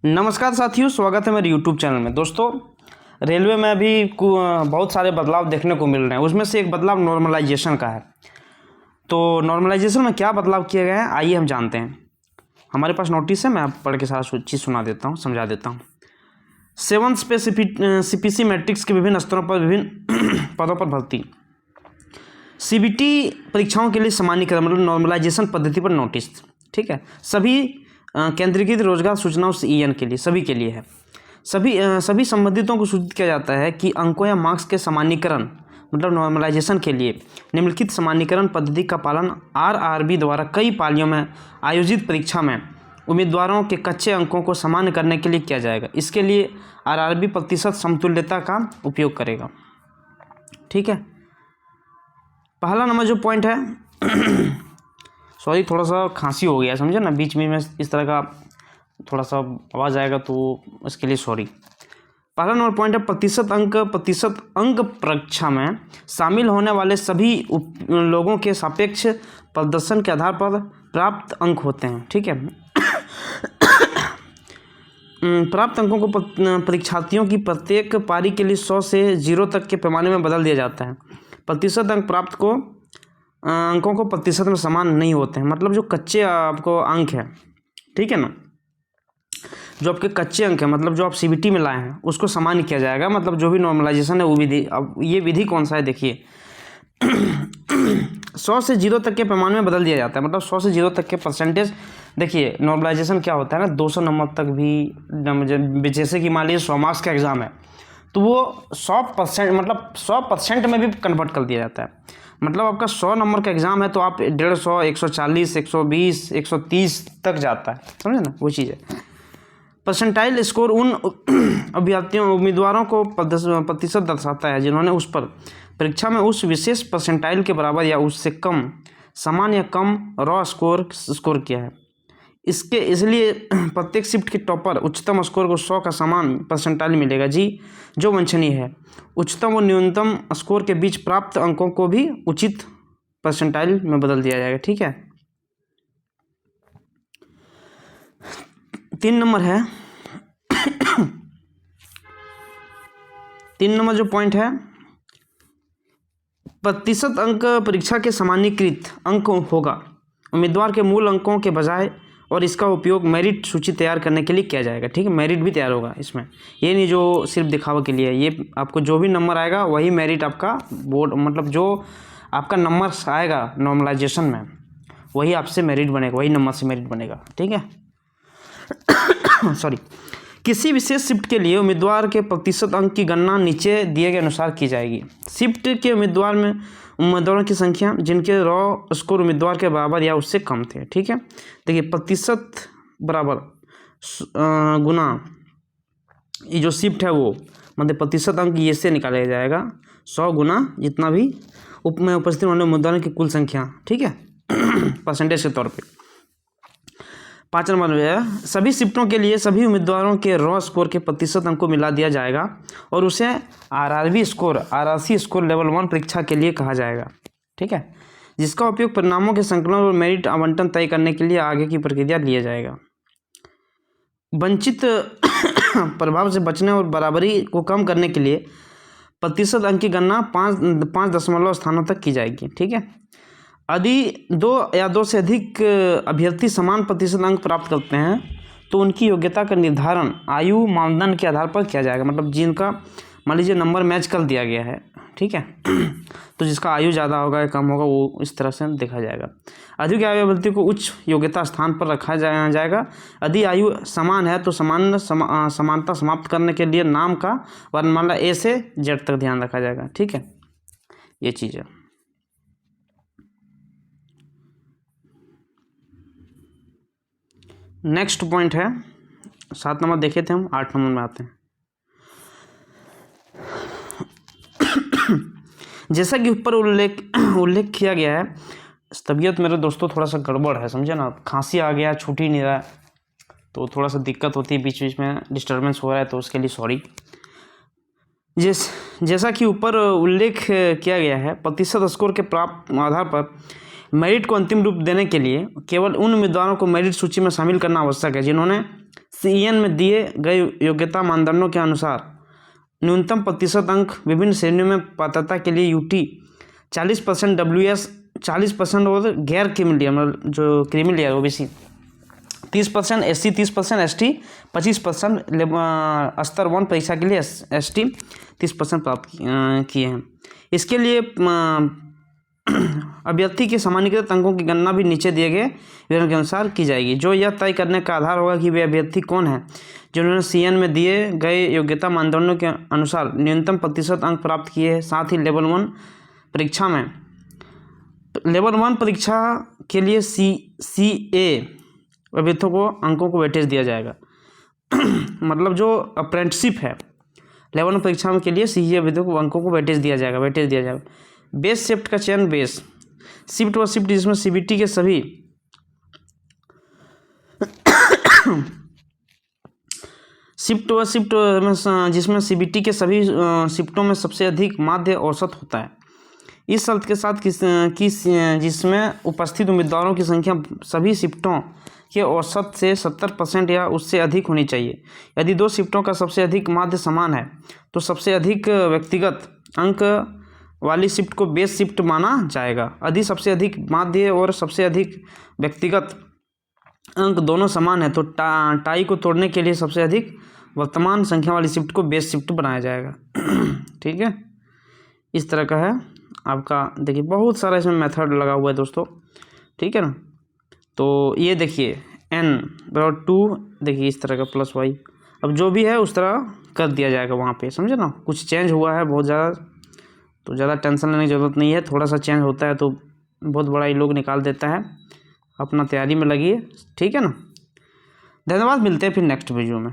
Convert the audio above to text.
नमस्कार साथियों, स्वागत है मेरे यूट्यूब चैनल में। दोस्तों, रेलवे में अभी बहुत सारे बदलाव देखने को मिल रहे हैं। उसमें से एक बदलाव नॉर्मलाइजेशन का है। तो नॉर्मलाइजेशन में क्या बदलाव किए गए हैं, आइए हम जानते हैं। हमारे पास नोटिस है, मैं आप पढ़ के सारा चीज़ सुना देता हूँ, समझा देता हूँ। 7 पे CPC मैट्रिक्स के विभिन्न स्तरों पर विभिन्न पदों पर भर्ती। CBT परीक्षाओं के लिए सामान्यीकरण मतलब नॉर्मलाइजेशन पद्धति पर नोटिस। ठीक है, सभी केंद्रीकृत रोजगार सूचनाओं से EN के लिए, सभी के लिए है। सभी संबंधितों को सूचित किया जाता है कि अंकों या मार्क्स के सामान्यीकरण मतलब नॉर्मलाइजेशन के लिए निम्नलिखित सामान्यीकरण पद्धति का पालन RRB द्वारा कई पालियों में आयोजित परीक्षा में उम्मीदवारों के कच्चे अंकों को सामान्य करने के लिए किया जाएगा। इसके लिए RRB प्रतिशत समतुल्यता का उपयोग करेगा। ठीक है, पहला नंबर जो पॉइंट है सॉरी, थोड़ा सा खांसी हो गया, समझे ना, बीच में इस तरह का थोड़ा सा आवाज़ आएगा तो उसके लिए सॉरी। पहला नंबर पॉइंट है प्रतिशत अंक परीक्षा में शामिल होने वाले सभी लोगों के सापेक्ष प्रदर्शन के आधार पर प्राप्त अंक होते हैं। ठीक है, प्राप्त अंकों को परीक्षार्थियों की प्रत्येक पारी के लिए 100 से 0 तक के पैमाने में बदल दिया जाता है। प्रतिशत अंक प्राप्त अंकों को प्रतिशत में समान नहीं होते हैं। मतलब जो कच्चे आपको अंक है, ठीक है ना, जो आपके कच्चे अंक है मतलब जो आप CBT में लाए हैं उसको सामान्य किया जाएगा। मतलब जो भी नॉर्मलाइजेशन है वो विधि, अब ये विधि कौन सा है देखिए 100 से 0 तक के पैमाने में बदल दिया जाता है। मतलब 100 से 0 तक के परसेंटेज। देखिए नॉर्मलाइजेशन क्या होता है ना, 200 नंबर तक भी, जैसे कि मान लीजिए 100 मार्क्स का एग्ज़ाम है तो वो 100% मतलब 100% में भी कन्वर्ट कर दिया जाता है। मतलब आपका 100 नंबर का एग्ज़ाम है तो आप 150, 140, 120, 130 तक जाता है, समझे ना, वो चीज़ है। परसेंटाइल स्कोर उन उम्मीदवारों को प्रतिशत दर्शाता है जिन्होंने उस पर परीक्षा में उस विशेष परसेंटाइल के बराबर या उससे कम, समान या कम रॉ स्कोर किया है। इसलिए प्रत्येक शिफ्ट के टॉपर उच्चतम स्कोर को 100 का समान परसेंटाइल मिलेगा जी, जो वांछनीय है। उच्चतम और न्यूनतम स्कोर के बीच प्राप्त अंकों को भी उचित परसेंटाइल में बदल दिया जाएगा। ठीक है, 3 नंबर है 3 नंबर जो पॉइंट है, प्रतिशत अंक परीक्षा के सामान्यीकृत अंक होगा उम्मीदवार के मूल अंकों के बजाय, और इसका उपयोग मेरिट सूची तैयार करने के लिए किया जाएगा। ठीक है, मेरिट भी तैयार होगा इसमें, ये नहीं जो सिर्फ दिखावा के लिए है। ये आपको जो भी नंबर आएगा वही मेरिट आपका बोर्ड, मतलब जो आपका नंबर आएगा नॉर्मलाइजेशन में वही आपसे मेरिट बनेगा, वही नंबर से मेरिट बनेगा। ठीक है सॉरी। किसी विशेष शिफ्ट के लिए उम्मीदवार के प्रतिशत अंक की गणना नीचे दिए गए अनुसार की जाएगी। शिफ्ट के उम्मीदवारों की संख्या जिनके रॉ स्कोर उम्मीदवार के बराबर या उससे कम थे। ठीक है, देखिए प्रतिशत बराबर गुना ये जो शिफ्ट है वो मतलब प्रतिशत अंक ये से निकाला जाएगा 100 गुना जितना भी में उपस्थित होने उम्मीदवारों की कुल संख्या। ठीक है परसेंटेज के तौर पे। 5 नंबर है सभी शिफ्टों के लिए सभी उम्मीदवारों के रॉ स्कोर के प्रतिशत अंक को मिला दिया जाएगा और उसे RRC स्कोर लेवल 1 परीक्षा के लिए कहा जाएगा। ठीक है, जिसका उपयोग परिणामों के संकलन और मेरिट आवंटन तय करने के लिए आगे की प्रक्रिया लिया जाएगा। वंचित प्रभाव से बचने और बराबरी को कम करने के लिए प्रतिशत अंक की गणना 5 दशमलव स्थानों तक की जाएगी। ठीक है, यदि 2 या 2 से अधिक अभ्यर्थी समान प्रतिशत अंक प्राप्त करते हैं तो उनकी योग्यता का निर्धारण आयु मानदंड के आधार पर किया जाएगा। मतलब जिनका मान लीजिए नंबर मैच कर दिया गया है, ठीक है तो जिसका आयु ज़्यादा होगा या कम होगा वो इस तरह से देखा जाएगा। अधिक आयु अभ्यर्थी को उच्च योग्यता स्थान पर रखा जाएगा। यदि आयु समान है तो समानता समाप्त करने के लिए नाम का वर्णमाला A से Z तक ध्यान रखा जाएगा। ठीक है, ये चीज़ है। नेक्स्ट पॉइंट है 7 नंबर देखे थे हम, 8 नंबर में आते हैं। जैसा कि ऊपर उल्लेख किया गया है, तबीयत मेरे दोस्तों थोड़ा सा गड़बड़ है, समझे ना, खांसी आ गया, छूट ही नहीं रहा है तो थोड़ा सा दिक्कत होती है, बीच बीच में डिस्टर्बेंस हो रहा है तो उसके लिए सॉरी। जैसा कि ऊपर उल्लेख किया गया है, प्रतिशत स्कोर के प्राप्त आधार पर मेरिट को अंतिम रूप देने के लिए केवल उन उम्मीदवारों को मेरिट सूची में शामिल करना आवश्यक है जिन्होंने सीईएन में दिए गए योग्यता मानदंडों के अनुसार न्यूनतम प्रतिशत अंक विभिन्न श्रेणियों में पात्रता के लिए यूटी 40%, WS 40% और गैर क्रीमी लेयर मतलब जो creamy layer OBC 30%, SC 30%, ST 25%, स्तर 1 परीक्षा के लिए ST 30% प्राप्त किए हैं। इसके लिए अभ्यर्थी के सामान्यीकृत अंकों की गणना भी नीचे दिए गए विवरण के अनुसार की जाएगी, जो यह तय करने का आधार होगा कि वे अभ्यर्थी कौन है जिन्होंने सीएन में दिए गए योग्यता मानदंडों के अनुसार न्यूनतम प्रतिशत अंक प्राप्त किए हैं। साथ ही लेवल 1 परीक्षा के लिए CA अभ्यर्थियों को अंकों को वेटेज दिया जाएगा। मतलब जो अप्रेंटिसशिप है लेवल 1 परीक्षा के लिए CA अभ्यर्थियों को अंकों को वेटेज दिया जाएगा। बेस शिफ्ट का चयन, बेस शिफ्ट व शिफ्ट जिसमें CBT के सभी शिफ्ट व शिफ्ट में जिसमें CBT के सभी शिफ्टों में सबसे अधिक माध्य औसत होता है। इस शर्त के साथ जिसमें उपस्थित उम्मीदवारों की संख्या सभी शिफ्टों के औसत से 70% या उससे अधिक होनी चाहिए। यदि 2 शिफ्टों का सबसे अधिक माध्य समान है तो सबसे अधिक व्यक्तिगत अंक वाली शिफ्ट को बेस शिफ्ट माना जाएगा। यदि सबसे अधिक माध्य और सबसे अधिक व्यक्तिगत अंक दोनों समान है तो टाई को तोड़ने के लिए सबसे अधिक वर्तमान संख्या वाली शिफ्ट को बेस शिफ्ट बनाया जाएगा। ठीक है, इस तरह का है आपका। देखिए बहुत सारा इसमें मेथड लगा हुआ है दोस्तों, ठीक है ना। तो ये देखिए n/2, देखिए इस तरह का +y, अब जो भी है उस तरह कर दिया जाएगा वहाँ पे, समझे ना। कुछ चेंज हुआ है बहुत ज़्यादा, तो ज़्यादा टेंशन लेने की ज़रूरत नहीं है। थोड़ा सा चेंज होता है तो बहुत बड़ा ही लोग निकाल देता है। अपना तैयारी में लगिए, ठीक है ना। धन्यवाद, मिलते हैं फिर नेक्स्ट वीडियो में।